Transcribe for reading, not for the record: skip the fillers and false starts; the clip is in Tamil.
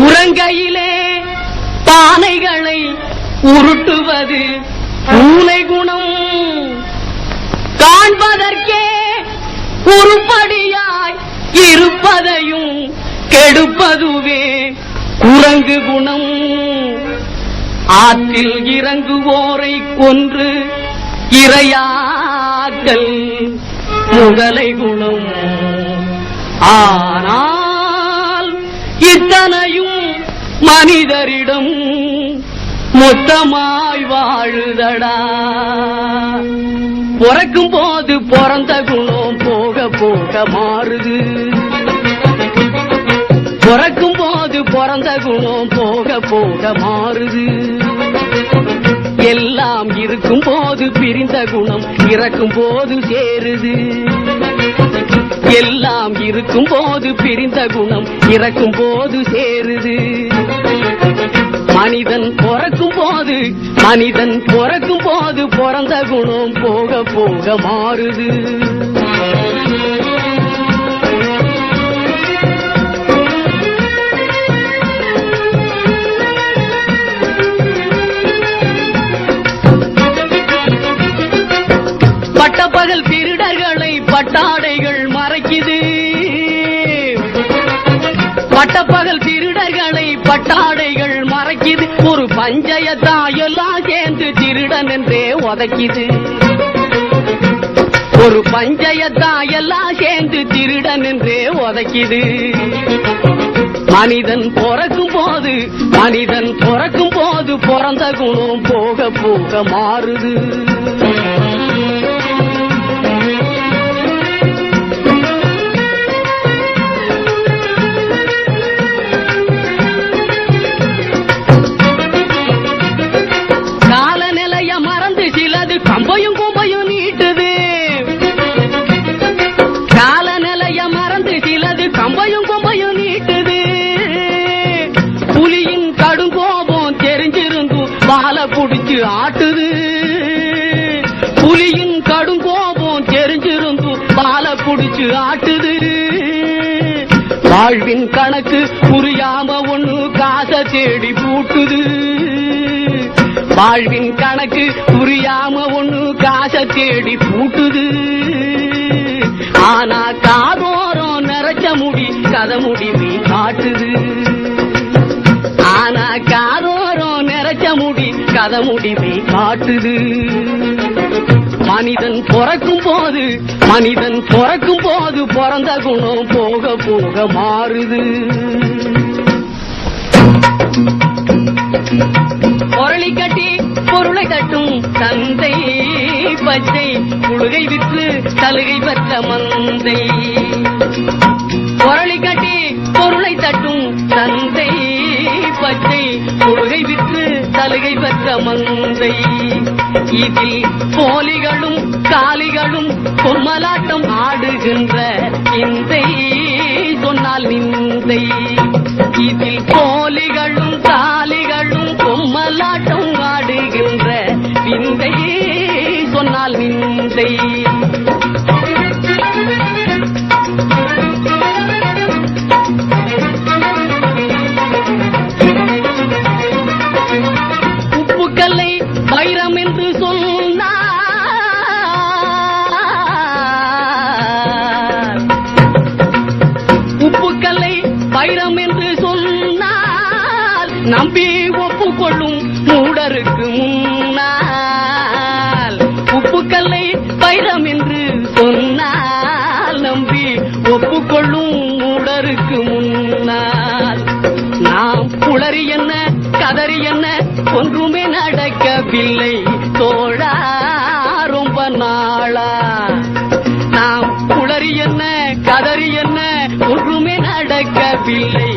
உறங்கையிலே பானைகளை உருட்டுவது பூனை குணம். காண்பதற்கே உருப்படியாய் இருப்பதையும் கெடுப்பதுவே குரங்கு குணம். ஆற்றில் இறங்குவோரை கொன்று இரையாக்கல் முதலை குணம். ஆனால் இத்தனையும் மனிதரிடம் மொத்தமாய் வாழுதடா. பிறக்கும் போது பிறந்த குணம் போக போக மாறுது. பிறக்கும் போது பிறந்த குணம் போக போக மாறுது. எல்லாம் இருக்கும் போது பிரிந்த குணம் இறக்கும் போது சேருது. எல்லாம் இருக்கும் போது பிரிந்த குணம் இறக்கும் போது சேருது. மனிதன் பிறக்கும் போது பிறந்த குணம் போக போக மாறுது. பட்டப்பகல் திருடர்களை பட்டாடைகள் மறைக்குது. பட்டப்பகல் திருடர்களை பட்டாடைகள் மறைக்குது. ஒரு பஞ்சயத்தா எல்லாம் சேர்ந்து திருடன் என்றே உதைக்குது. ஒரு பஞ்சயத்தா எல்லாம் சேர்ந்து திருடன் என்றே உதைக்குது. மனிதன் பிறக்கும் போது பிறந்த குணம் போக போக மாறுது. காலநிலைய மறந்து சிலது கம்பையும் கும்பையும் நீட்டுது. காலநிலைய மறந்து சிலது கம்பையும் கும்பையும் நீட்டுது. புலியின் கடுங்கோபம் தெரிஞ்சிருந்தும் வாழை புடிச்சு ஆட்டுது. புலியின் கடுங்கோபம் தெரிஞ்சிருந்தும் வாழை புடிச்சு ஆட்டுது. வாழ்வின் கணக்கு புரியாம ஒண்ணு காசை தேடி பூட்டுது. வாழ்வின் கணக்கு புரியாம ஒண்ணு காசை தேடி பூட்டுது. ஆனா காதோரம் நிறைச்ச முடி கதை முடிவி காட்டுது. ஆனா காதோரம் நிறைச்ச முடி கதை முடிவி காட்டுது. மனிதன் பிறக்கும் போது பிறந்த குணம் போக போக மாறுது. பொருளை கட்டி பொருளை தட்டும் தந்தை பச்சை புழுகை விற்று சலுகை பெற்ற மந்தை. பொருளை கட்டி பொருளை தட்டும் தந்தை பச்சை புழுகை விற்று சலுகை பெற்ற மந்தை. இதில் போலிகளும் காலிகளும் பொம்மலாட்டம் ஆடுகின்ற இந்தை சொன்னால் நிந்தை. இதில் போலிகளும் காலிகளும் பொம்மலாட்டம் ஆடுகின்ற விந்தை சொன்னால் நிந்தை. உப்புக்கல்லை வைரம் என்று சொன்னார். உப்புக்கல்லை வைரம் என்று சொன்னால் நம்பி ஒப்புக்கொள்ளும் மூடருக்கு முன்னால். உப்புக்கல்லை வைரம் என்று சொன்னால் நம்பி ஒப்புக்கொள்ளும் மூடருக்கு முன்னால். நாம் புலரி என்ன கதறி என்ன ஒன்றுமே நடக்கவில்லை தோழா ரொம்ப நாளா. நாம் புலரி என்ன கதறி என்ன ஒன்றுமே நடக்கவில்லை